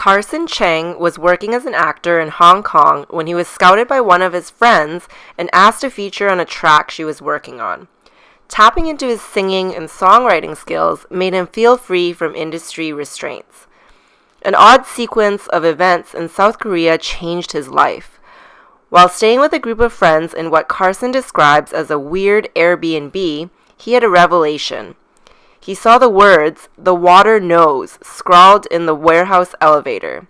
Carson Cheng was working as an actor in Hong Kong when he was scouted by one of his friends and asked to feature on a track she was working on. Tapping into his singing and songwriting skills made him feel free from industry restraints. An odd sequence of events in South Korea changed his life. While staying with a group of friends in what Carson describes as a weird Airbnb, he had a revelation. He saw the words, "The water knows," scrawled in the warehouse elevator.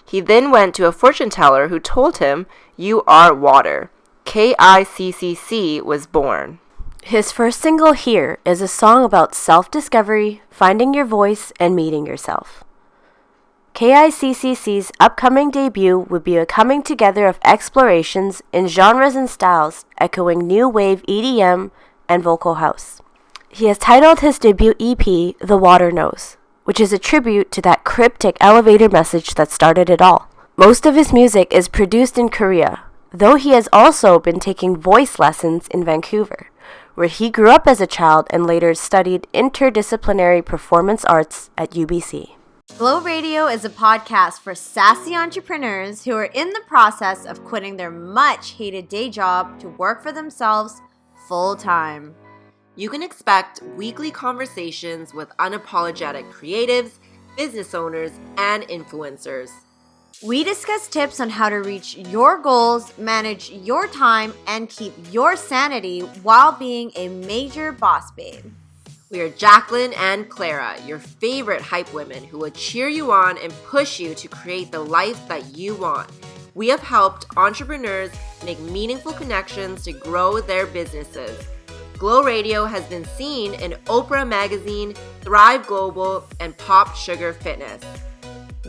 He then went to a fortune teller who told him, "You are water." KICCC was born. His first single here is a song about self-discovery, finding your voice, and meeting yourself. KICCC's upcoming debut would be a coming together of explorations in genres and styles echoing new wave EDM and vocal house. He has titled his debut EP, "The Water Knows," which is a tribute to that cryptic elevator message that started it all. Most of his music is produced in Korea, though he has also been taking voice lessons in Vancouver, where he grew up as a child and later studied interdisciplinary performance arts at UBC. Glow Radio is a podcast for sassy entrepreneurs who are in the process of quitting their much-hated day job to work for themselves full-time. You can expect weekly conversations with unapologetic creatives, business owners, and influencers. We discuss tips on how to reach your goals, manage your time, and keep your sanity while being a major boss babe. We are Jacqueline and Clara, your favorite hype women who will cheer you on and push you to create the life that you want. We have helped entrepreneurs make meaningful connections to grow their businesses. Glow Radio has been seen in Oprah Magazine, Thrive Global, and Pop Sugar Fitness.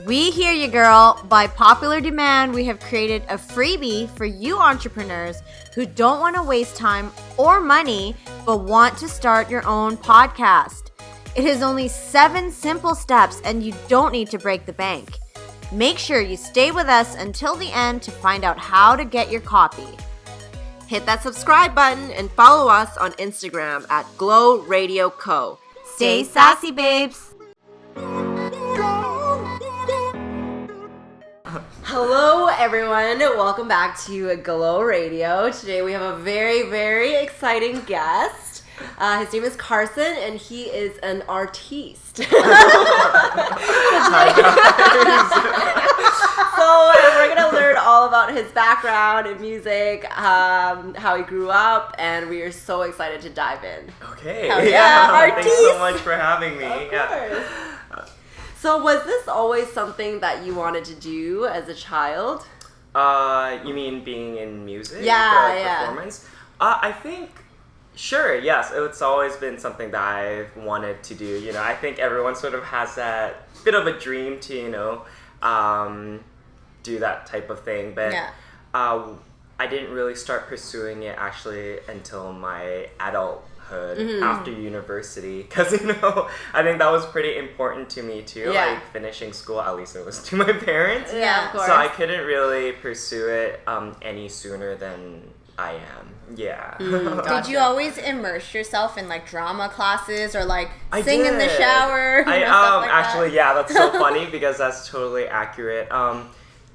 We hear you, girl. By popular demand, we have created a freebie for you entrepreneurs who don't want to waste time or money but want to start your own podcast. It is only 7 simple steps and you don't need to break the bank. Make sure you stay with us until the end to find out how to get your copy. Hit that subscribe button and follow us on Instagram at Glow Radio Co. Stay sassy, babes. Hello, everyone. Welcome back to Glow Radio. Today we have a very, very exciting guest. His name is Carson, and he is an artiste. Hi, guys. So we're going to learn all about his background in music, how he grew up, and we are so excited to dive in. Okay. Artiste. Thanks so much for having me. Of course. So was this always something that you wanted to do as a child? You mean being in music? Yeah. Performance? I think, sure, yes. It's always been something that I've wanted to do. You know, I think everyone sort of has that bit of a dream to, do that type of thing. But I didn't really start pursuing it actually until my adulthood after university, because I think that was pretty important to me too. Like finishing school, at least it was to my parents. Yeah, of course. So I couldn't really pursue it any sooner than I am. Yeah. Gotcha. Did you always immerse yourself in like drama classes or like sing in the did. shower? Actually, yeah, that's so funny because that's totally accurate.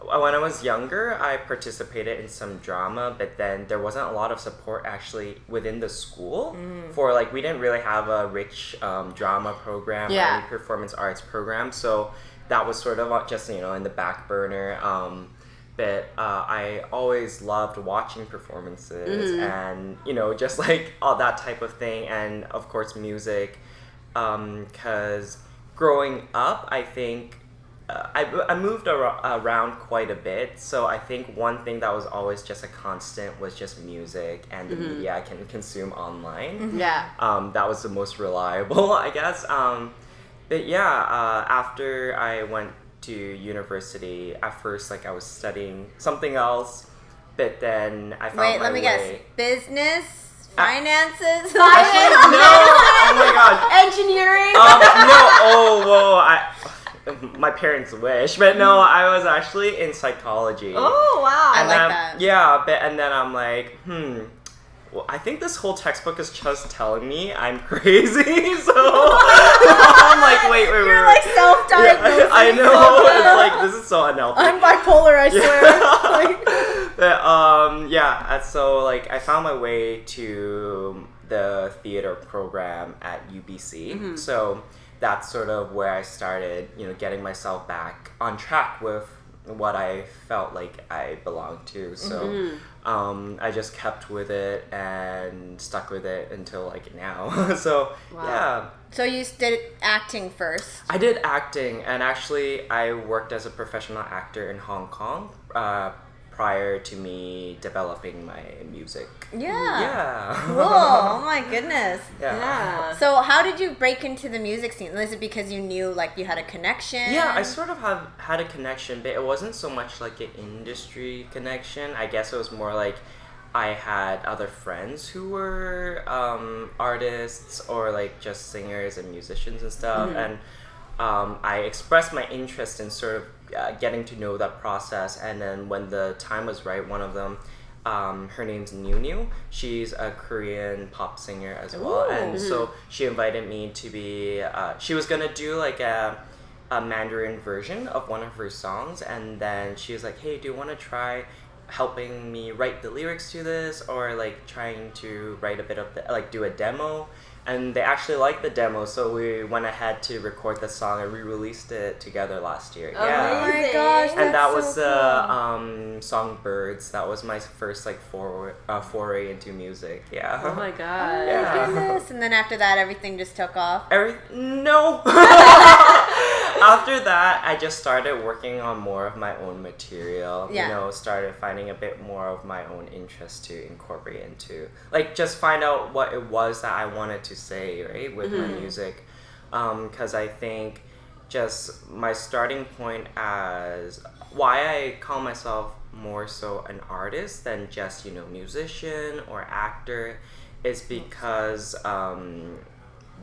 When I was younger, I participated in some drama, but then there wasn't a lot of support actually within the school for we didn't really have a rich drama program or any performance arts program, so that was sort of just in the back burner. But I always loved watching performances and just all that type of thing, and of course music, because growing up, I think I moved around quite a bit, so I think one thing that was always just a constant was just music and the media I can consume online. That was the most reliable, I guess. But after I went to university, at first I was studying something else, but then I found my way. Wait, let me guess. Business? Finances? No! Oh my god. Engineering? My parents wish, but no, I was actually in psychology. Oh, wow. I like that. Yeah, and then I'm like, well, I think this whole textbook is just telling me I'm crazy, so I'm like, wait. You're like self-diagnosing. Yeah, I know, it's like, this is so unhealthy. I'm bipolar, I swear. But yeah, and so like I found my way to the theater program at UBC. So that's sort of where I started, getting myself back on track with what I felt like I belonged to. So I just kept with it and stuck with it until like now. So yeah. So you did acting first. I did acting, and actually I worked as a professional actor in Hong Kong prior to me developing my music. Yeah. Yeah. Cool. Oh my goodness. Yeah. So how did you break into the music scene? Is it because you knew like you had a connection? Yeah, I sort of had a connection, but it wasn't so much like an industry connection. I guess it was more like I had other friends who were artists or like just singers and musicians and stuff, and I expressed my interest in sort of getting to know that process. And then when the time was right, one of them, her name's New. She's a Korean pop singer as well, and so she invited me to be. She was gonna do like a Mandarin version of one of her songs, and then she was like, "Hey, do you want to try helping me write the lyrics to this, or like trying to write a bit of do a demo?" And they actually liked the demo, so we went ahead to record the song and re-released it together last year. Yeah. Oh my gosh, And that was so the song Birds. That was my first like foray into music. Yeah. Oh my god. Yeah. Goodness. And then after that, everything just took off. No. After that, I just started working on more of my own material. Yeah. Started finding a bit more of my own interest to incorporate into. Like, just find out what it was that I wanted to say, right, with my music. Because I think just my starting point as why I call myself more so an artist than just, musician or actor is because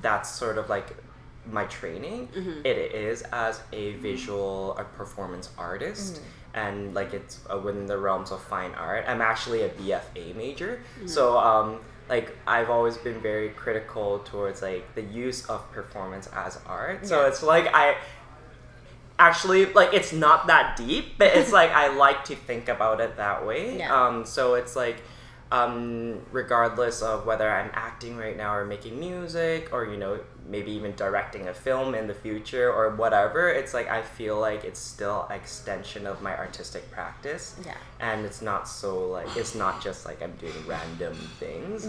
that's sort of like my training. It is as a visual or performance artist, and like it's within the realms of fine art. I'm actually a BFA major, so like I've always been very critical towards like the use of performance as art. So it's like I actually like it's not that deep, but it's like I like to think about it that way. So it's like regardless of whether I'm acting right now or making music or maybe even directing a film in the future or whatever, it's like I feel like it's still an extension of my artistic practice. And it's not so like it's not just like I'm doing random things.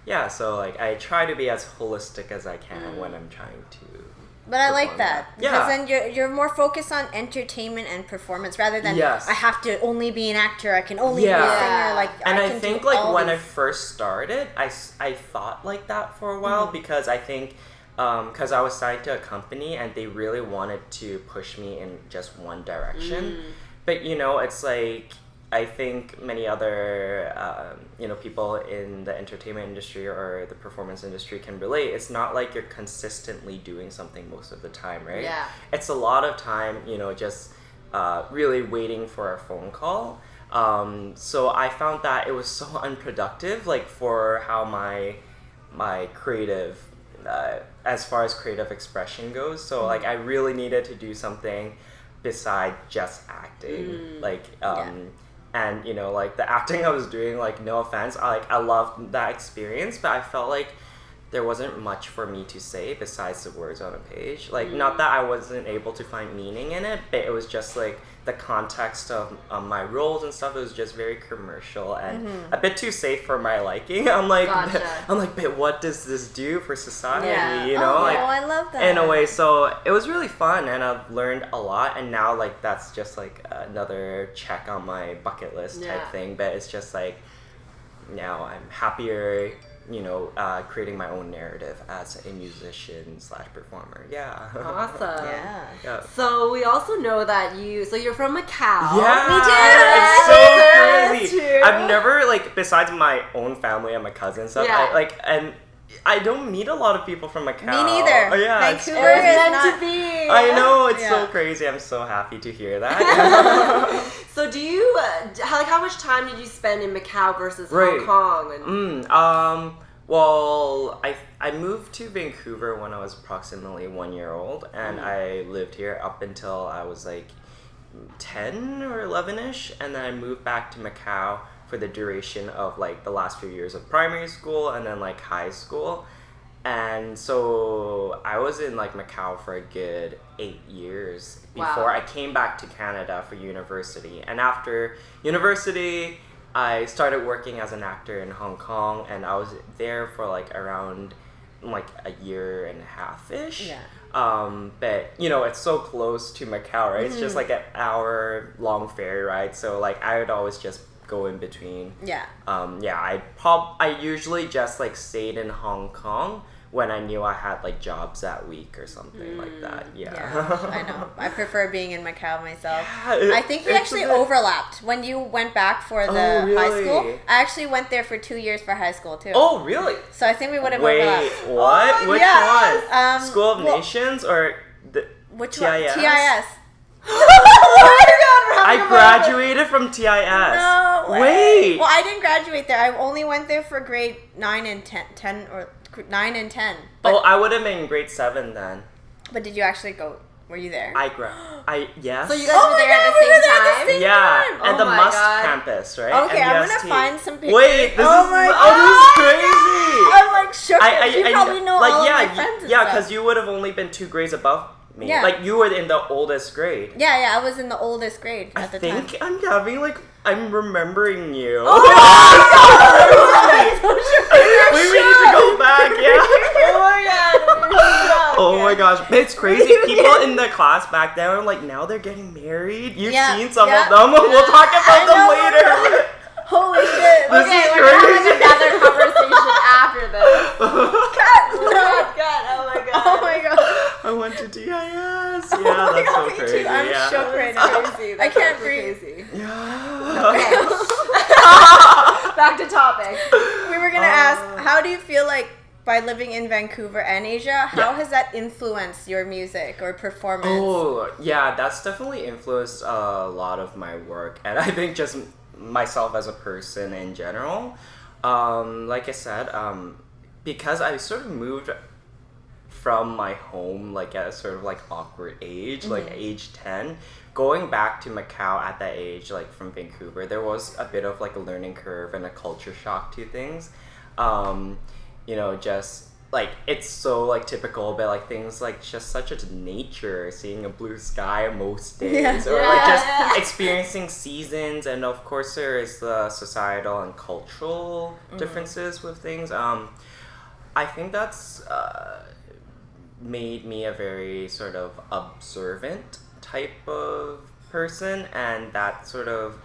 Yeah, so like I try to be as holistic as I can when I'm trying to. But I like that. Because Yeah. then you're more focused on entertainment and performance rather than Yes. I have to only be an actor, I can only be a Yeah. singer. Like And I can think do like all when I these- first started, I thought like that for a while because I think because I was signed to a company and they really wanted to push me in just one direction. But it's like I think many other people in the entertainment industry or the performance industry can relate. It's not like you're consistently doing something most of the time, right? Yeah. It's a lot of time, just really waiting for a phone call. So I found that it was so unproductive, like for how my creative, as far as creative expression goes. So like I really needed to do something beside just acting, like and like the acting I was doing, like no offense, I loved that experience, but I felt like there wasn't much for me to say besides the words on a page. Like not that I wasn't able to find meaning in it, but it was just like the context of my roles and stuff. It was just very commercial and a bit too safe for my liking. I'm like, but what does this do for society? I love that. In a way. So it was really fun and I've learned a lot, and now like that's just like another check on my bucket list type thing. But it's just like now I'm happier creating my own narrative as a musician / performer. Yeah. Awesome. Yeah. So we also know that you're from Macau. Yeah, Me it's too. so crazy. True. I've never besides my own family and my cousins and stuff. And I don't meet a lot of people from Macau. Me neither. Oh, yeah, it's Vancouver crazy. is Meant not to be. I know, it's so crazy. I'm so happy to hear that. So do you how much time did you spend in Macau versus Right. Hong Kong? Well, I moved to Vancouver when I was approximately 1 year old, and I lived here up until I was like 10 or 11ish, and then I moved back to Macau for the duration of like the last few years of primary school and then like high school. And so I was in like Macau for a good 8 years before I came back to Canada for university. And after university, I started working as an actor in Hong Kong, and I was there for like around like a year and a half-ish. Yeah. But you know, it's so close to Macau, right? It's just like an hour long ferry ride. So like I would always just go in between. Yeah. I usually just like stayed in Hong Kong when I knew I had like jobs that week or something like that. Yeah. I know. I prefer being in Macau myself. Yeah, I think we actually overlapped when you went back for the high school. I actually went there for 2 years for high school too. Oh, really? So I think we would have Wait, overlapped. what? Which one? School of Nations or the Which TIS? one? TIS. I graduated from TIS. No way. Wait. Well, I didn't graduate there. I only went there for grade 9 and 10 or 9 and 10. But, I would have been in grade 7 then. But did you actually go? Were you there? Yes. So you guys were there at the same time? Yeah, and Oh the my Must God. campus, right? Okay, I'm MUST. gonna find some pictures. Wait, this my is crazy. I'm like shook. You probably know like, all yeah, of my friends. yeah, because because you would have only been 2 grades above me. Yeah. Like you were in the oldest grade. yeah, I was in the oldest grade I at the think time. I'm remembering you. Oh we need to go back, yeah. Oh my god. Oh my gosh, it's crazy. People in the class back then are like, now they're getting married. You've seen some of them. We'll talk about them later. Holy shit. This Okay, is we're gonna have crazy. another conversation after this. God. Oh my god. I went to DIS. Yeah, that's so Me too. crazy. I'm Yeah. shook right now. Crazy. I can't That's breathe. crazy. Yeah. Back to topic. We were gonna ask, how do you feel like by living in Vancouver and Asia, how has that influenced your music or performance? Oh, yeah, that's definitely influenced a lot of my work, and I think just myself as a person in general. Like I said, because I sort of moved from my home like at a sort of like awkward age, like age 10, going back to Macau at that age, like from Vancouver, there was a bit of like a learning curve and a culture shock to things. You know, just like it's so like typical, but like things like just such a nature, seeing a blue sky most days, or like just experiencing seasons, and of course there is the societal and cultural differences with things. I think that's made me a very sort of observant type of person, and that's sort of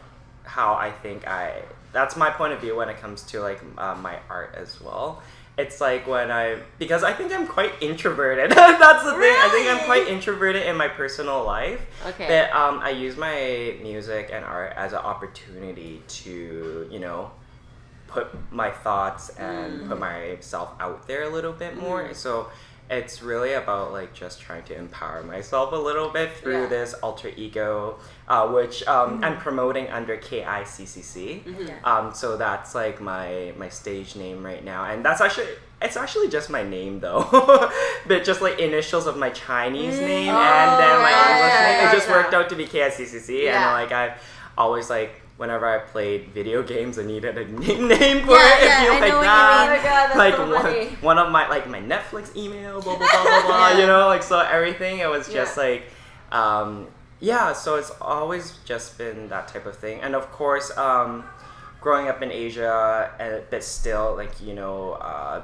how I think that's my point of view when it comes to like my art as well. It's like because I think I'm quite introverted. That's the thing. I think I'm quite introverted in my personal life. Okay. But I use my music and art as an opportunity to, you know, put my thoughts and put myself out there a little bit more. So it's really about like just trying to empower myself a little bit through this alter ego, which I'm promoting under KICCC. So that's like my stage name right now, and it's actually just my name though, but just like initials of my Chinese name and then my English name. It just worked out to be KICCC, and like I've always like, whenever I played video games, I needed a name for it. It feels like that. Oh my God, that's like so funny. one of my like my Netflix email, blah blah blah blah blah. You know, like so everything. It was just like, so it's always just been that type of thing. And of course, growing up in Asia, but still like, you know,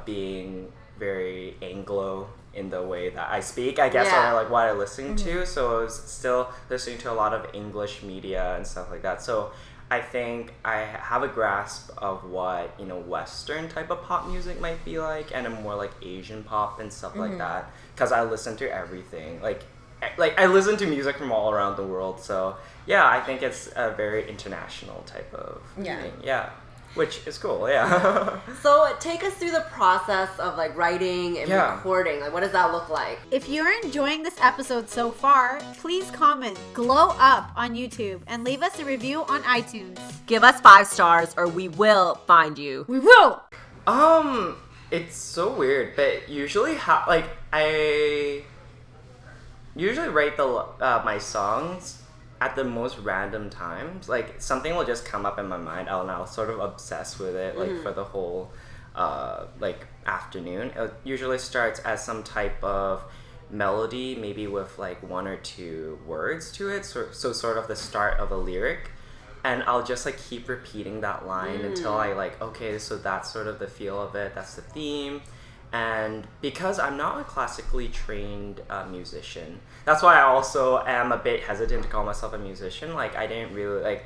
being very Anglo in the way that I speak, I guess, or like what I listen to. So I was still listening to a lot of English media and stuff like that. So I think I have a grasp of what, you know, Western type of pop music might be like, and a more like Asian pop and stuff like that, because I listen to everything. Like I listen to music from all around the world. So yeah, I think it's a very international type of thing. Yeah. Which is cool, yeah. So take us through the process of like writing and recording. Like, what does that look like? If you're enjoying this episode so far, please comment Glow Up on YouTube and leave us a review on iTunes. Give us 5 stars or we will find you. We will! It's so weird, but usually I usually write my songs at the most random times, like something will just come up in my mind and I'll sort of obsess with it like for the whole like afternoon. It usually starts as some type of melody, maybe with like 1 or 2 words to it, so sort of the start of a lyric, and I'll just like keep repeating that line until I like, okay, so that's sort of the feel of it, that's the theme. And because I'm not a classically trained musician, that's why I also am a bit hesitant to call myself a musician. Like I didn't really like,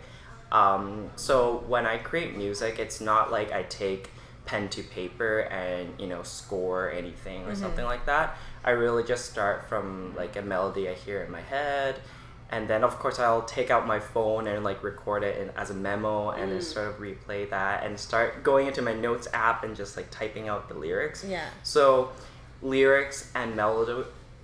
so when I create music, it's not like I take pen to paper and, you know, score anything or something like that. I really just start from like a melody I hear in my head, and then of course I'll take out my phone and like record it as a memo and then sort of replay that and start going into my notes app and just like typing out the lyrics. So lyrics and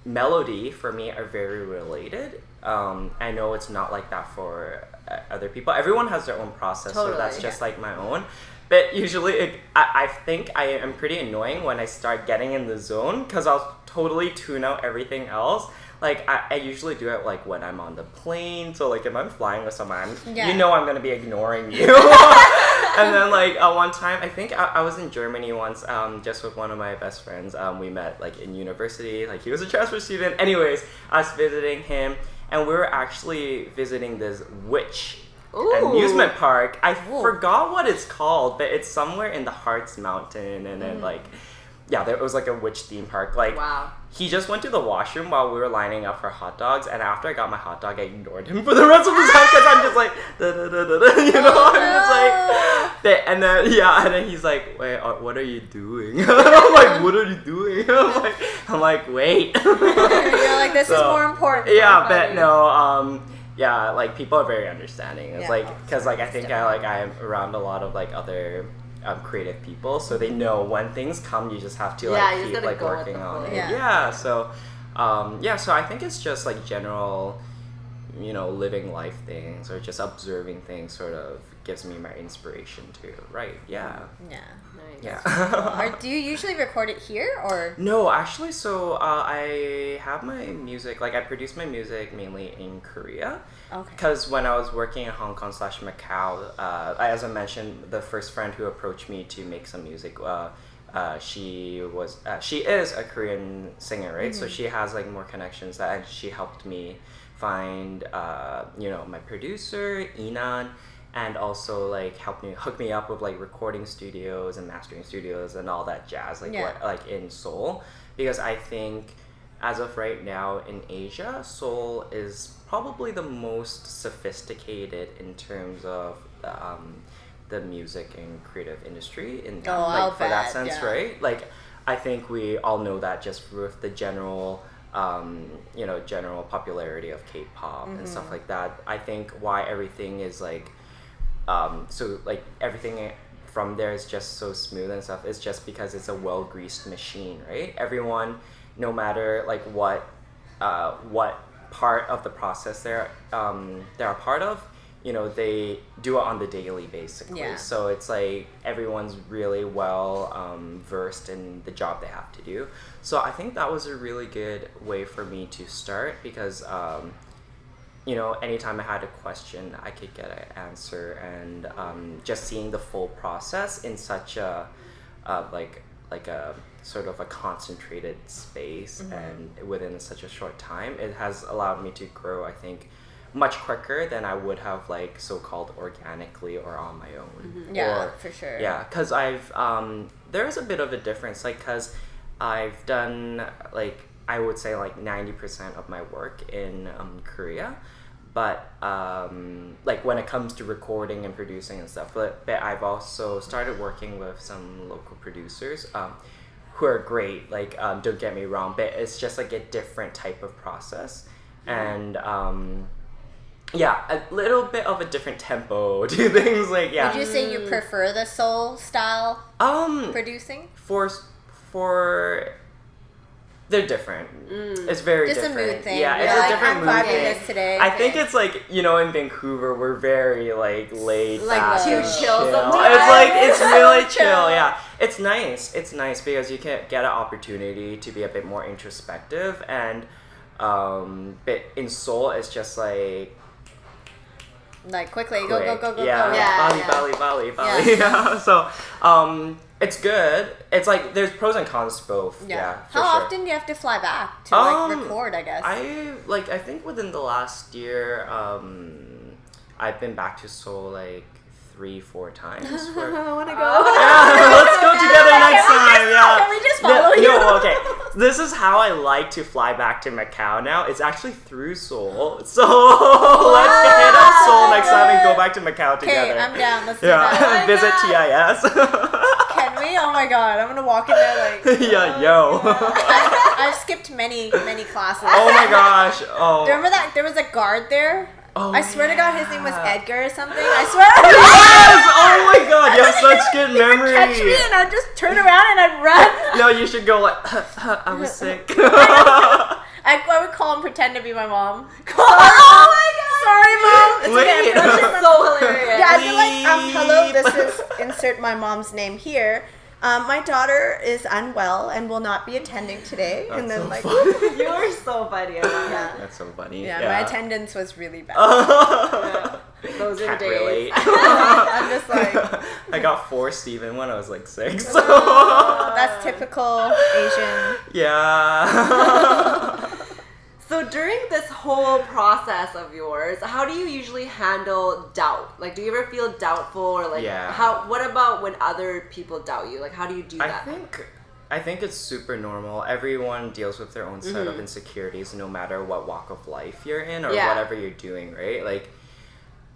melody for me are very related. I know it's not like that for other people. Everyone has their own process, so that's just like my own. But usually I think I am pretty annoying when I start getting in the zone, because I'll totally tune out everything else. Like I usually do it like when I'm on the plane, so like if I'm flying with someone, you know I'm gonna be ignoring you. And then like one time, I think I was in Germany once, just with one of my best friends. We met like in university, like he was a transfer student. Anyways, I was visiting him, and we were actually visiting this witch amusement park. I forgot what it's called, but it's somewhere in the Harz Mountain, and then like, yeah, there was like a witch theme park. Like, he just went to the washroom while we were lining up for hot dogs, and after I got my hot dog, I ignored him for the rest of the time because I'm just like, you know, I'm just like, and then he's like, wait, what are you doing? I'm like, what are you doing? I'm like, wait. You're like, this is more important. Yeah, but no, yeah, like people are very understanding. It's like, because like I think I am around a lot of like other creative people, so they know when things come, you just have to like keep like working on it. So so I think it's just like general, you know, living life things or just observing things sort of gives me my inspiration to write. Do you usually record it here or? No, actually, so I have my music, like I produce my music mainly in Korea. Because when I was working in Hong Kong / Macau, as I mentioned, the first friend who approached me to make some music, she is a Korean singer, right? So she has like more connections, and she helped me find, you know, my producer, Inan, and also like hook me up with like recording studios and mastering studios and all that jazz, like like in Seoul, because I think as of right now in Asia, Seoul is probably the most sophisticated in terms of the music and creative industry in for that sense, right? Like I think we all know that just with the general you know, general popularity of K-pop and stuff like that. I think why everything is like so like everything from there is just so smooth and stuff is just because it's a well-greased machine, right? Everyone, no matter like what part of the process they're a part of, you know, they do it on the daily basically. So it's like everyone's really well versed in the job they have to do. So I think that was a really good way for me to start, because you know, anytime I had a question, I could get an answer, and just seeing the full process in such a like a sort of a concentrated space and within such a short time, it has allowed me to grow, I think, much quicker than I would have like so-called organically or on my own. For sure. Yeah, because I've there's a bit of a difference, like because I've done like I would say like 90% of my work in Korea, but like when it comes to recording and producing and stuff, but I've also started working with some local producers who are great, like don't get me wrong, but it's just like a different type of process, and yeah, a little bit of a different tempo to things, like Would you say you prefer the soul style producing? For they're different. It's very just different. Just a mood thing. Yeah, it's like, a different I'm mood vibing thing. this today. I think it's like, you know, in Vancouver we're very like laid back, too and chill sometimes. It's like it's really chill. Yeah, it's nice. It's nice because you can get an opportunity to be a bit more introspective, and but in Seoul it's just like Like quickly, go. Yeah, Bali. Yeah. So, it's good. It's like there's pros and cons to both. Yeah. For How sure. often do you have to fly back to like record? I guess. I think within the last year, I've been back to Seoul like 3-4 times. I want to go. Yeah, let's go together next time. Yeah. Can we just follow you? No, okay. This is how I like to fly back to Macau now. It's actually through Seoul. So let's hit up Seoul next time and go back to Macau together. Okay, I'm down. Let's do that. Visit TIS. Can we? Oh my god, I'm gonna walk in there like. Yeah, yo. I've skipped many classes. Oh my gosh. Oh. Remember that there was a guard there? Oh, I swear to God, his name was yeah. Edgar or something. I swear. Yes! Oh my god, you have such good memory. Catch me and I'd just turn around and I'd run. No, you should go like, I was sick. I would call and pretend to be my mom. Oh my god. Sorry, mom. It's okay. Wait. That's so hilarious. Yeah, I'd be like, hello, Bleep. this is insert my mom's name here. My daughter is unwell and will not be attending today. That's and then so like, funny. You're so funny. I love yeah. That's so funny. Yeah, my attendance was really bad. Those are Can't days. relate. I'm just like, I got forced even when I was like 6. So. that's typical Asian. Yeah. So during this whole process of yours, how do you usually handle doubt? Like, do you ever feel doubtful, or like, Yeah. what about when other people doubt you? Like, how do you do that? I think it's super normal. Everyone deals with their own set of insecurities, no matter what walk of life you're in or whatever you're doing, right? Like,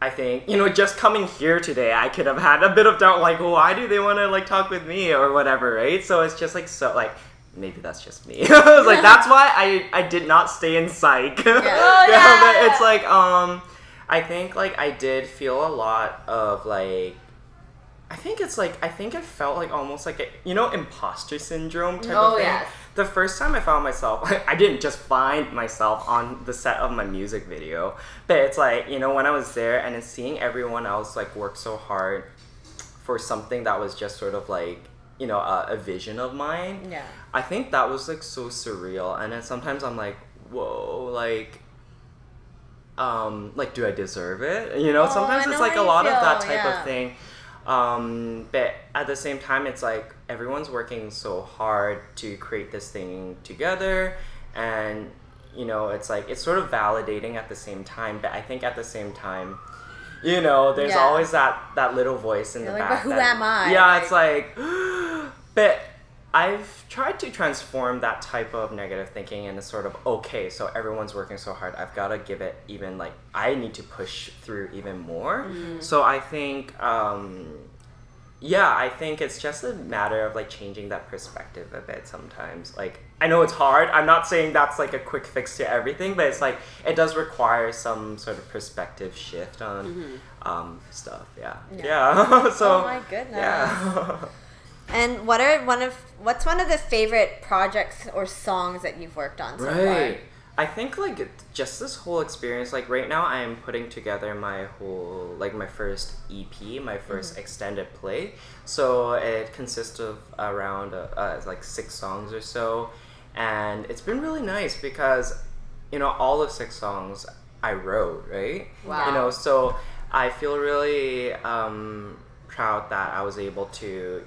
I think, just coming here today, I could have had a bit of doubt, like, why do they want to, like, talk with me or whatever, right? So it's just, like, so, like, maybe that's just me. I was like, that's why I did not stay in psych. But it's, like, I think, like, I did feel a lot of, like, I think I felt like almost like a, imposter syndrome type of thing. Yes. The first time I found myself, I didn't just find myself on the set of my music video, but it's like, when I was there and then seeing everyone else like work so hard for something that was just sort of like, a vision of mine. Yeah. I think that was like so surreal. And then sometimes I'm like, whoa, like do I deserve it? Sometimes I it's know like how a you lot of that feel, type yeah. of thing. But at the same time, it's like everyone's working so hard to create this thing together, and it's like it's sort of validating at the same time. But I think at the same time, there's always that little voice in the like, back. but who am I? Yeah, Like- it's like, but I've tried to transform that type of negative thinking into sort of, okay, so everyone's working so hard, I've got to give it even, like, I need to push through even more. So I think, I think it's just a matter of, like, changing that perspective a bit sometimes. Like, I know it's hard. I'm not saying that's, like, a quick fix to everything, but it's, like, it does require some sort of perspective shift on stuff, yeah. So, Oh my goodness. yeah. And what's one of the favorite projects or songs that you've worked on so far? I think like just this whole experience, like right now I am putting together my whole, like my first EP, my first extended play. So it consists of around like 6 songs or so. And it's been really nice because, all of 6 songs I wrote, right? Wow. So I feel really proud that I was able to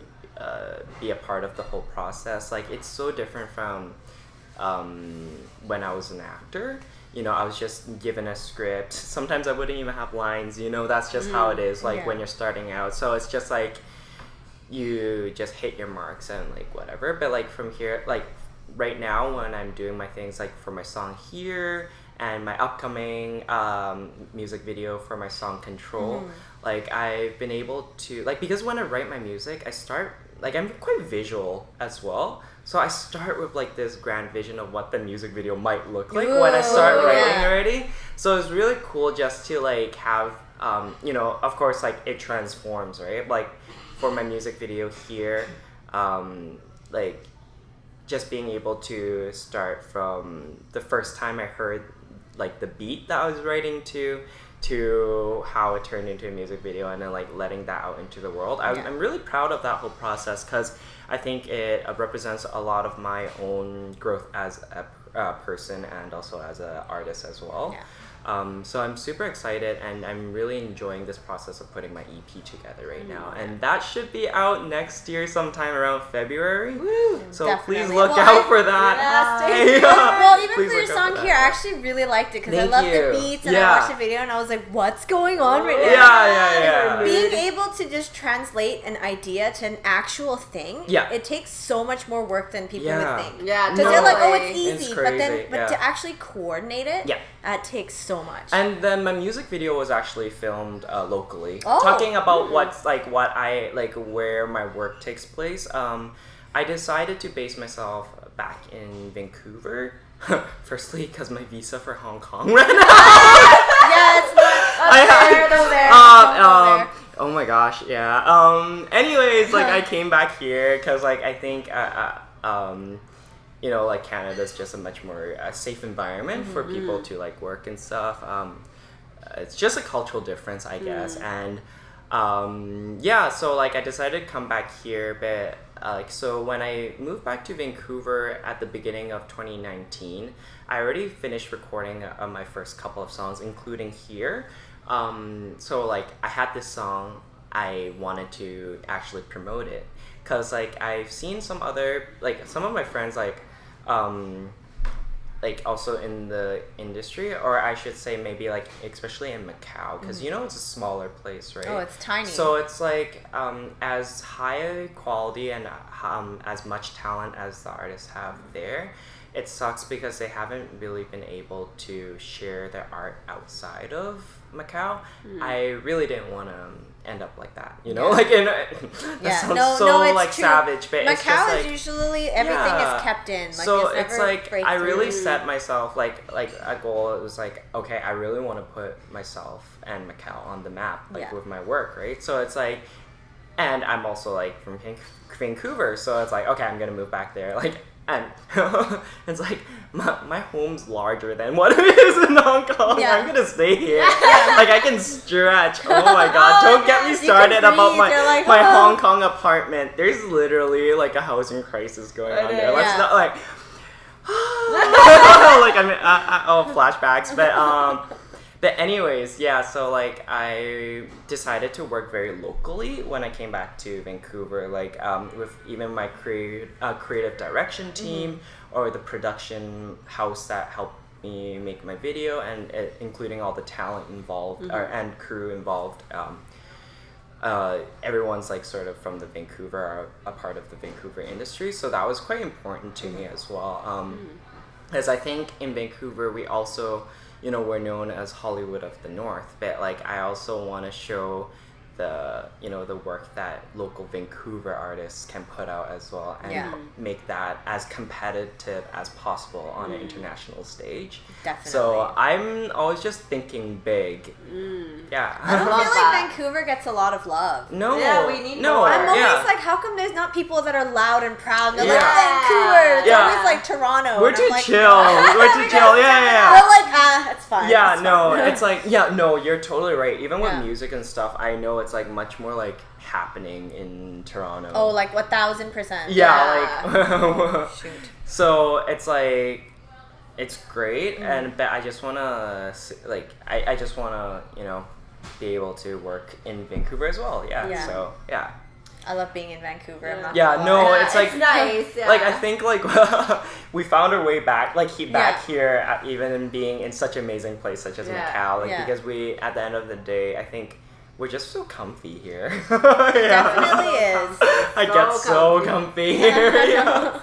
be a part of the whole process. Like, it's so different from when I was an actor. I was just given a script. Sometimes I wouldn't even have lines, that's just how it is, like, when you're starting out. So it's just like, you just hit your marks and, like, whatever. But, like, from here, like, right now when I'm doing my things, like, for my song Here and my upcoming music video for my song Control, like, I've been able to, like, because when I write my music, I start, like, I'm quite visual as well. So I start with, like, this grand vision of what the music video might look like when I start writing already. So it's really cool just to, like, have, of course, like, it transforms, right? Like, for my music video Here, like, just being able to start from the first time I heard, like, the beat that I was writing to how it turned into a music video, and then, like, letting that out into the world. I'm really proud of that whole process because I think it represents a lot of my own growth as a person and also as an artist as well. So I'm super excited, and I'm really enjoying this process of putting my EP together right now. And that should be out next year sometime around February. Woo, so definitely. please look out for that. Well, even Please for your look out song for here, I that. actually really liked it because I Thank love you. the beats and Yeah. I watched the video and I was like, what's going on right now? Yeah. Being able to just translate an idea to an actual thing, Yeah. it takes so much more work than people Yeah. would think. Yeah, Because they're like, oh, it's totally. easy, It's but crazy, yeah. to actually coordinate it, Yeah. that takes so much. And then my music video was actually filmed locally, Oh. talking about what's like what I like where my work takes place. I decided to base myself back in Vancouver. Firstly, because my visa for Hong Kong ran out. Yeah, it's not Oh my gosh, yeah. Anyways, like I came back here because like I think you know, like Canada's just a much more safe environment for people to like work and stuff. It's just a cultural difference, I guess. And yeah, so like I decided to come back here, but like so when I moved back to Vancouver at the beginning of 2019, I already finished recording my first couple of songs, including here. So like I had this song, I wanted to actually promote it because like I've seen some other like some of my friends like also in the industry, or I should say maybe like especially in Macau, because you know it's a smaller place, right? Oh, it's tiny. So it's like as high quality and as much talent as the artists have there, it sucks because they haven't really been able to share their art outside of Macau. I really didn't want to end up like that, you know, like that sounds so it's like true. savage, but Macau it's just like is usually everything is kept in. Like, so there's it's never like I breakthrough. really set myself like a goal. It was like, okay, I really want to put myself and Macau on the map, like with my work, right? So it's like, and I'm also like from Vancouver, so it's like, okay, I'm gonna move back there, like. And it's like my home's larger than what it is in Hong Kong. Yeah. I'm gonna stay here. Like I can stretch. Oh my god! Don't get me started about my You're like, my oh. Hong Kong apartment. There's literally like a housing crisis going on there. Let's not like. Like I mean, flashbacks, but anyways, yeah. So like I decided to work very locally when I came back to Vancouver, like with even my creative direction team or the production house that helped me make my video, and including all the talent involved and crew involved. Everyone's like sort of from the Vancouver, are a part of the Vancouver industry, so that was quite important to me as well. As I think in Vancouver we also, you know, we're known as Hollywood of the North, but like I also want to show the, you know, the work that local Vancouver artists can put out as well, and make that as competitive as possible on an international stage. Definitely. So I'm always just thinking big. Yeah. I don't feel like Vancouver gets a lot of love. No. Yeah, we need no. more. I'm always yeah. like, how come there's not people that are loud and proud? They're like Yeah. Vancouver. It's Yeah. always like Toronto. We're and too I'm like, chill. We're too chill. Yeah. They're like, it's fine. Yeah, it's no, fine. it's like, yeah, no, you're totally right. Even with Yeah. music and stuff, I know it's like much more like happening in Toronto. Oh, like 1,000%. yeah, like Shoot. so it's like it's great, and but I just wanna like I just wanna, you know, be able to work in Vancouver as well. Yeah. So yeah. I love being in Vancouver. I'm not Yeah, gonna no, lie. it's like nice. Yeah. like I think like we found our way back, like back Yeah. here, even being in such an amazing place such as Yeah. Macau, like Yeah. because we at the end of the day, I think we're just so comfy here. Definitely is. I So get so comfy. comfy here. Yeah.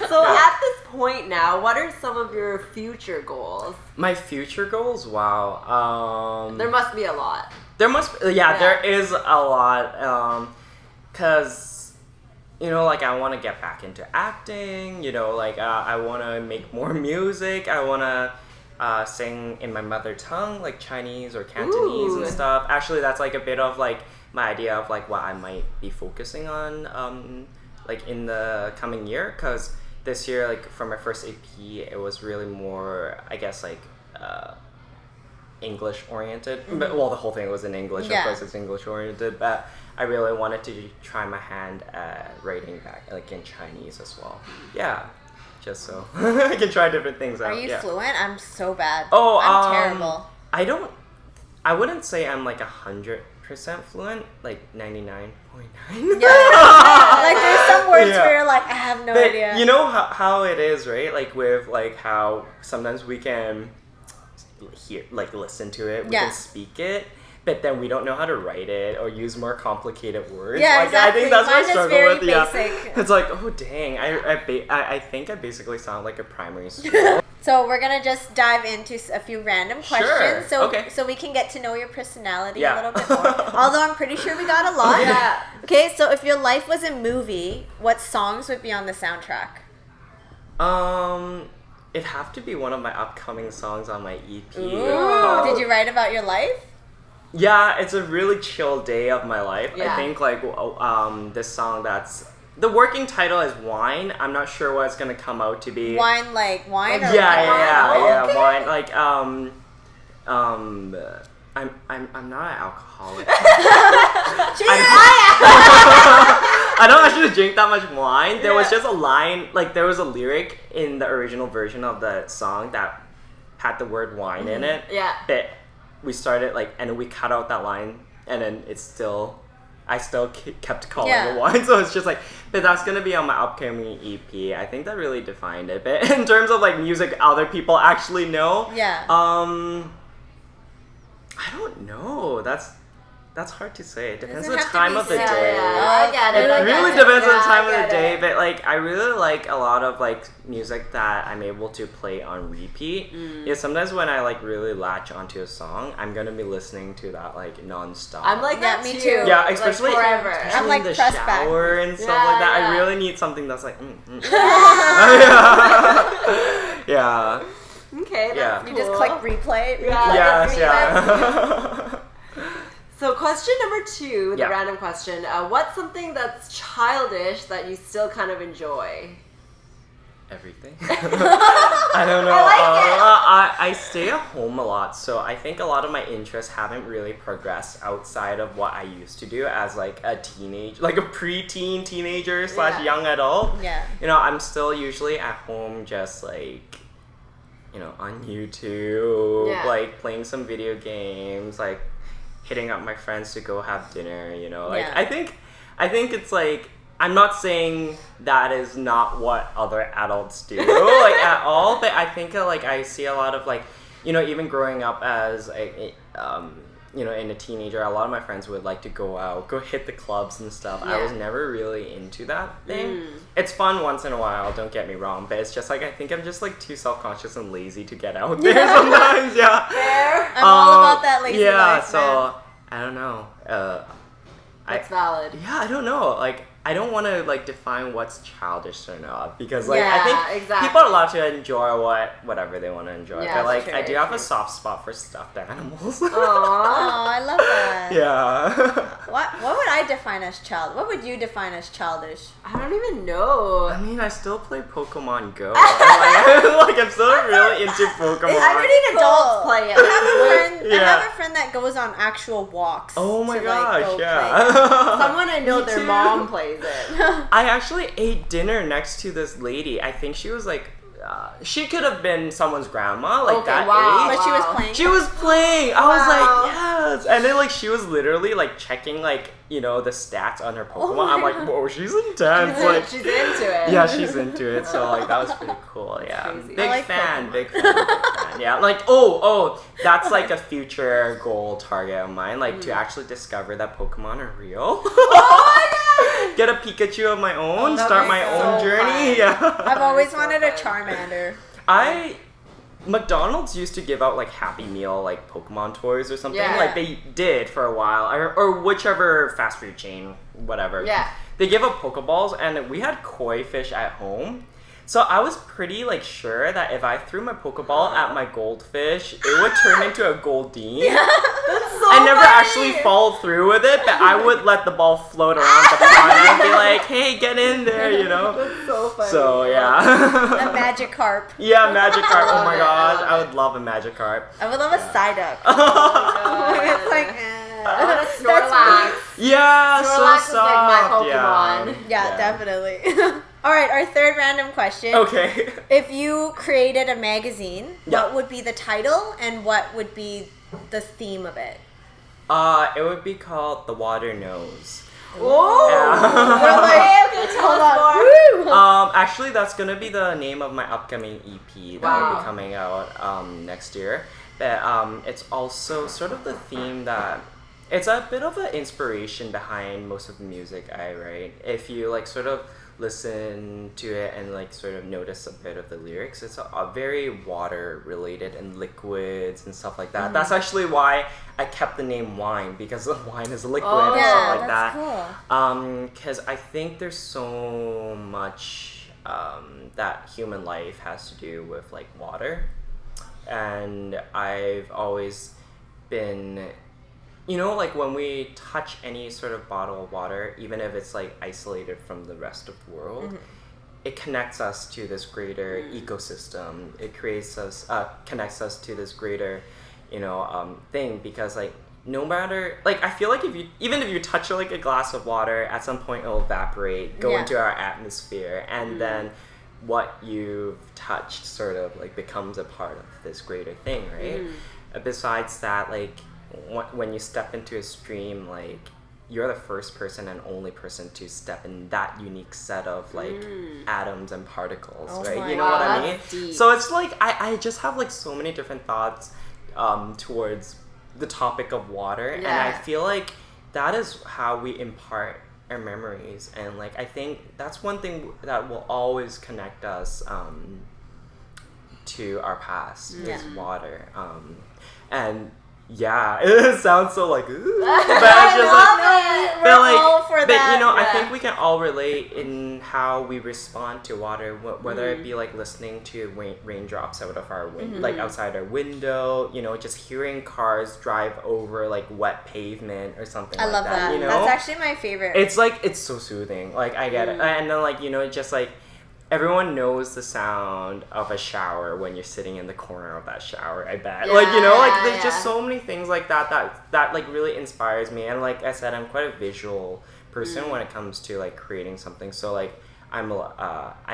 So at this point now, what are some of your future goals? My future goals, wow. There must be a lot. There must be, Yeah. there is a lot, cause you know, like I want to get back into acting. You know, like I want to make more music. I want to sing in my mother tongue, like Chinese or Cantonese and Ooh. stuff. Actually, that's like a bit of like my idea of like what I might be focusing on, like in the coming year. Cause this year, like for my first EP, it was really more, I guess, like English oriented. But well, the whole thing was in English. Yeah. Of course, it's English oriented. But I really wanted to try my hand at writing back, like in Chinese as well. Yeah. just so I can try different things out. Are you fluent? I'm so bad. Oh, I'm terrible. I wouldn't say I'm like 100% fluent, like 99.9. Like there's some words where you're like, I have no but idea. you know how it is, right? Like with like how sometimes we can hear, like listen to it, we can speak it, but then we don't know how to write it or use more complicated words. Yeah, like, exactly. I think that's Mine my is struggle very with. basic. Yeah, it's like, oh dang, I think I basically sound like a primary school. So we're gonna just dive into a few random questions, so we can get to know your personality a little bit more. Although I'm pretty sure we got a lot. Yeah. Okay, so if your life was a movie, what songs would be on the soundtrack? It'd have to be one of my upcoming songs on my EP. Ooh. Did you write about your life? Yeah, it's a really chill day of my life. Yeah. I think like this song the working title is Wine. I'm not sure what it's gonna come out to be. Wine like wine? Or Yeah, okay. wine. Like I'm not an alcoholic. I don't actually drink that much wine. There was just a line, like there was a lyric in the original version of the song that had the word wine in it. Yeah. But we started like, and we cut out that line, and then I still kept calling it wine. So it's just like, but that's gonna be on my upcoming EP. I think that really defined it. But in terms of like music other people actually know, I don't know. That's hard to say. It depends on the time of the day. I get it. It really depends on the time of the day, but like I really like a lot of like music that I'm able to play on repeat. Yeah, sometimes when I like really latch onto a song, I'm gonna be listening to that like non-stop. I'm like that me too. too. Yeah, especially like forever. especially I'm like in the pressed back. shower and stuff Yeah, like that. yeah. I really need something that's like yeah. Okay, that's You cool. just click replay. Yes, So question number 2, the Yeah. random question. What's something that's childish that you still kind of enjoy? Everything. I don't know. I stay at home a lot, so I think a lot of my interests haven't really progressed outside of what I used to do as like a preteen teenager / young adult. Yeah. You know, I'm still usually at home just like, you know, on YouTube, like playing some video games, like hitting up my friends to go have dinner, you know. Like I think it's like, I'm not saying that is not what other adults do, like at all, but I think like I see a lot of like, you know, even growing up as you know, in a teenager, a lot of my friends would like to go hit the clubs and stuff. I was never really into that thing. It's fun once in a while, don't get me wrong, but it's just like, I think I'm just like too self-conscious and lazy to get out there sometimes, I'm all about that lazy life, so man. I don't know. That's valid. Yeah, I don't know. Like, I don't want to like define what's childish or not, because like I think people are allowed to enjoy whatever they want to enjoy. Yeah, but like true, I do have true. a soft spot for stuffed animals. Oh, I love that. Yeah. What would I define as child? What would you define as childish? I don't even know. I mean, I still play Pokemon Go. I'm still really into Pokemon. I've seen adults play it. I have a friend that goes on actual walks. Oh my to, like, gosh, go yeah. Someone I know, Me their too. mom plays it. I actually ate dinner next to this lady. I think she was like, she could have been someone's grandma, like that age. But she was playing. She was playing. I was like, yes. And then like she was literally like checking like, you know, the stats on her Pokemon. I'm like, whoa, she's intense. Like, She's into it. yeah, she's into it. So like that was pretty cool. Yeah, crazy. big I like fan, big fan, big fan. Yeah, like oh, that's like a future goal target of mine. Like to actually discover that Pokemon are real. Get a Pikachu of my own. Start my own journey. Yeah. I've always wanted a Charmander. McDonald's used to give out like Happy Meal like Pokemon toys or something. Yeah. Like they did for a while, or whichever fast food chain, whatever. Yeah. They give out Pokeballs, and we had koi fish at home. So I was pretty like sure that if I threw my Pokeball at my goldfish, it would turn into a Goldeen. I never actually followed through with it, but I would let the ball float around the pond and be like, "Hey, get in there," you know. That's so funny. So yeah. A Magikarp. Yeah, Magikarp. Oh my I gosh, love I would love a Magikarp. I would love a Psyduck. It's like, I want a Snorlax. Yeah, Snorlax so is like my soft. Pokemon. yeah, definitely. All right, our third random question. Okay. If you created a magazine, Yeah. what would be the title and what would be the theme of it? It would be called The Water Knows. Whoa! Okay, tell us more. Actually, that's gonna be the name of my upcoming EP that will be coming out next year. But it's also sort of the theme that it's a bit of an inspiration behind most of the music I write. If you like sort of listen to it and like sort of notice a bit of the lyrics, it's a very water related and liquids and stuff like that. That's actually why I kept the name wine, because the wine is liquid and stuff like that. Cool. Because I think there's so much that human life has to do with like water, and I've always been, you know, like when we touch any sort of bottle of water, even if it's like isolated from the rest of the world, it connects us to this greater ecosystem. It connects us to this greater, thing, because like no matter, like I feel like even if you touch like a glass of water, at some point it'll evaporate, go into our atmosphere, and then what you've touched sort of like becomes a part of this greater thing, right? Besides that, like when you step into a stream, like you're the first person and only person to step in that unique set of like atoms and particles, right? You know what I mean? Deep. So it's like I just have like so many different thoughts towards the topic of water, and I feel like that is how we impart our memories, and like I think that's one thing that will always connect us to our past is water. And yeah, it sounds so like, ooh, but it's just like, We're all for that. I think we can all relate in how we respond to water, whether it be like listening to raindrops out of our like outside our window, just hearing cars drive over like wet pavement or something. I love that. That's actually my favorite. It's like, it's so soothing. Like I get it, and then like just like. Everyone knows the sound of a shower when you're sitting in the corner of that shower, I bet. There's just so many things like that like really inspires me. And like I said, I'm quite a visual person when it comes to like creating something. So like I'm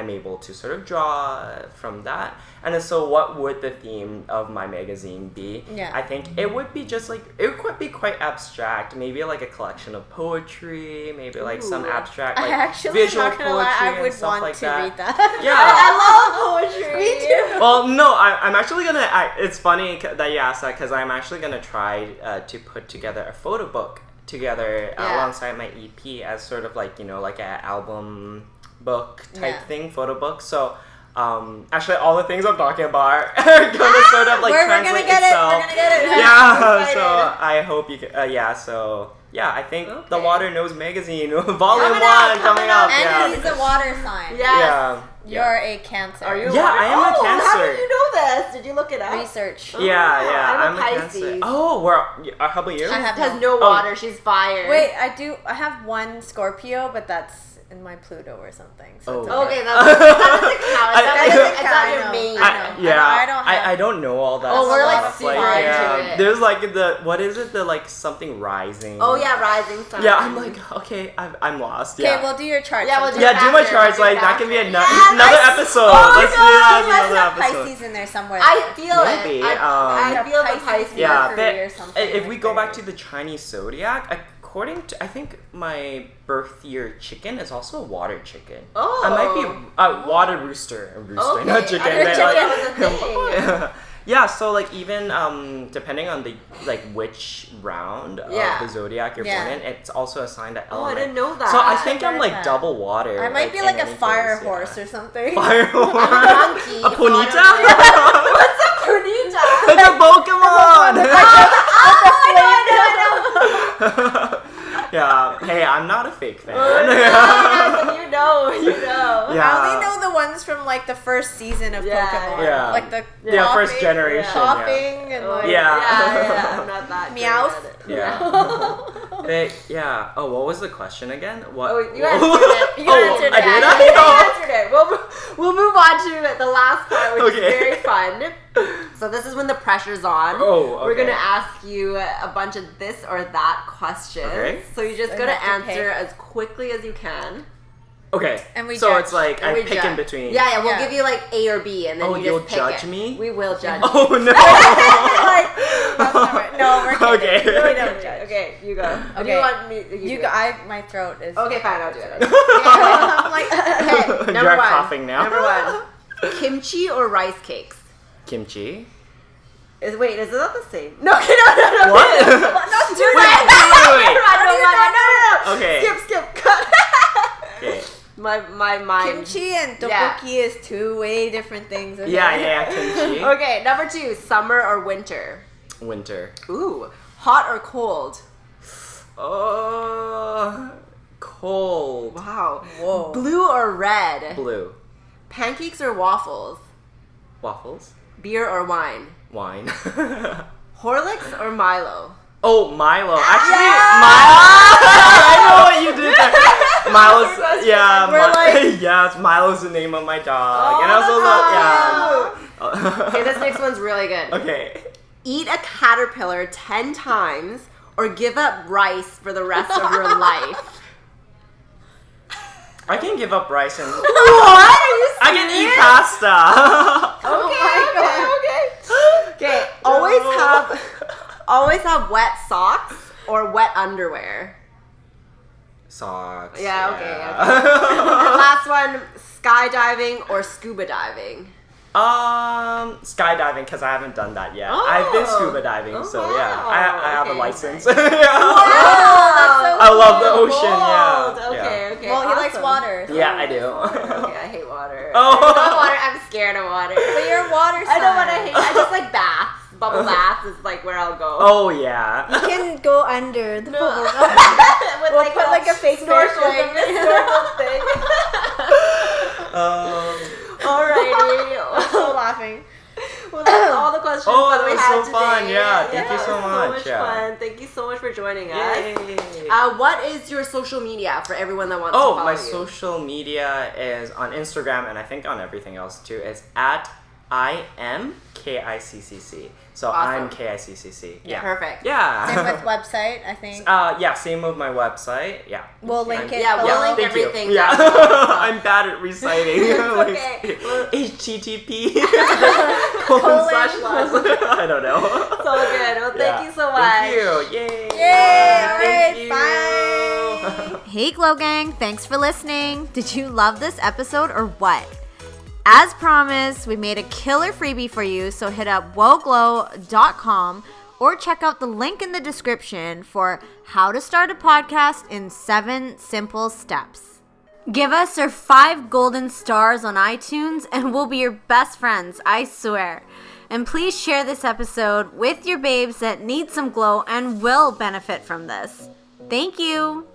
able to sort of draw from that. And then, so what would the theme of my magazine be? Yeah. I think it would be just like, it could be quite abstract. Maybe like a collection of poetry, maybe like some abstract like visual not gonna poetry lie, I and would stuff want like to that. read that. Yeah. I love poetry. Me too. Well, no, I'm actually gonna. It's funny that you asked that, because I'm actually gonna try to put together a photo book together alongside my EP as sort of like like an album book type thing, photo book. So actually all the things I'm talking about are gonna sort of like translate itself. We're gonna get it. Yeah. So I hope you can. I think The Water Knows magazine, volume 1 coming up. And he's a water sign. Yeah. You're a Cancer. Are you? Yeah, I am a Cancer. How did you know this? Did you look it up? Research. I'm a Cancer. Pisces. Oh, how about you? I have Has no water. She's fire. Wait, I have one Scorpio, but that's in my Pluto or something. So it's Okay, that doesn't count. It's not your main. I don't know all that. Oh, we're like stuff. super into it. There's like what is it? The like something rising. Oh yeah, rising sun. Yeah, I'm like, okay, I'm lost. Okay, Yeah. we'll do your chart. Yeah, we'll do do my after, charts. we'll do Like that after. can be another episode. Let's do that as another episode. Pisces in there somewhere. I feel Maybe, it. I feel the Pisces. Yeah, Mercury or but something if we like go that. back to the Chinese zodiac, according to, I think my birth year chicken is also a water chicken. Oh. I might be a water rooster. A rooster, Okay. not chicken. I but chicken was a thing. Yeah, so like even depending on the like which round of the zodiac you're born in, it's also assigned an Oh, I element. didn't know that. So I I think I'm like double water. I might be in like a any fire case, horse or something. Fire horse. monkey. A ponita? What's a pernita? It's a Pokemon. I know. Yeah. Hey, I'm not a fake fan. You know. Yeah. I only know the ones from like the first season of Pokemon. Yeah. Like the First generation. coughing and like Yeah, I'm not that. Meowth. good at it. Yeah. Oh, what was the question again? What? Oh, you answered it. You answered I it. did. You answered it. We'll move on to the last part, which is very fun. So this is when the pressure's on. Oh, okay. We're gonna ask you a bunch of this or that questions. Okay. So you just I gotta have to answer pick. as quickly as you can. Okay. And we so judge. it's like And I we pick in judge. between. Yeah, we'll Yeah. give you like A or B, and then Oh, you you'll just pick judge it. me? We will judge. Oh no. That's not right. No, we're kidding. Okay. We don't judge. Okay, you go. Do Okay. you want me? You do go. it. My throat is. Okay, fine. I'll do it. I'm like. Okay, number You're one. coughing now. Number one. Kimchi or rice cakes? Kimchi. Wait, is it not the same? No, okay, no. What? Not do Wait. No. Okay. Skip. Cut. Okay. My mind. Kimchi and Yeah. tteokbokki is two way different things. Okay? Yeah, kimchi. Okay, number two. Summer or winter? Winter. Ooh, hot or cold? Cold. Wow. Whoa. Blue or red? Blue. Pancakes or waffles? Waffles. Beer or wine? Wine. Horlicks or Milo? Oh, Milo. Actually, Milo. I know what you did there. Milo's, yeah, We're like- yes, Milo's the name of my dog. Oh, and also, that's Okay, this next one's really good. Okay. Eat a caterpillar 10 times or give up rice for the rest of your life. I can give up rice and What? Are you I can eat pasta. Okay. Always have wet socks or wet underwear. Socks. Yeah, okay. And last one, skydiving or scuba diving. Skydiving because I haven't done that yet. Oh. I've been scuba diving, Oh, so wow. yeah, I have a Okay, license. nice. Oh, I love the Bold. ocean. Yeah. Okay. Well, he likes awesome. water. Yeah, I do. Okay, I hate water. Oh. I love water. I'm scared of water. But you're a water sign. I don't want to hate. I just like baths. Bubble baths is like where I'll go. Oh yeah. You can go under the bubble. With We'll put like a fake snorkeling snorkel thing. Alrighty. I'm so laughing. Well, that's all the questions Oh, that that we was had so fun. today. Yeah, thank you it so was much. So much Yeah. fun. Thank you so much for joining us. Yay. What is your social media for everyone that wants to Oh, follow my you? social media is on Instagram and I think on everything else too. It's at I am KICCC. So Awesome. I'm KICCC. Yeah. Perfect. Yeah. Same with website, I think. Yeah, same with my website. Yeah. We'll link it. Yeah, we'll below. link Thank you. everything Yeah. down below, so. I'm bad at reciting. okay. Well- HTTP. colon slash slash. I don't know. So good. Well, thank you so much. Thank you. Yay. Yay. Thank Alright, you. Hey Glow Gang, thanks for listening. Did you love this episode or what? As promised, we made a killer freebie for you, so hit up woglow.com or check out the link in the description for how to start a podcast in 7 simple steps. Give us your 5 golden stars on iTunes and we'll be your best friends, I swear. And please share this episode with your babes that need some glow and will benefit from this. Thank you.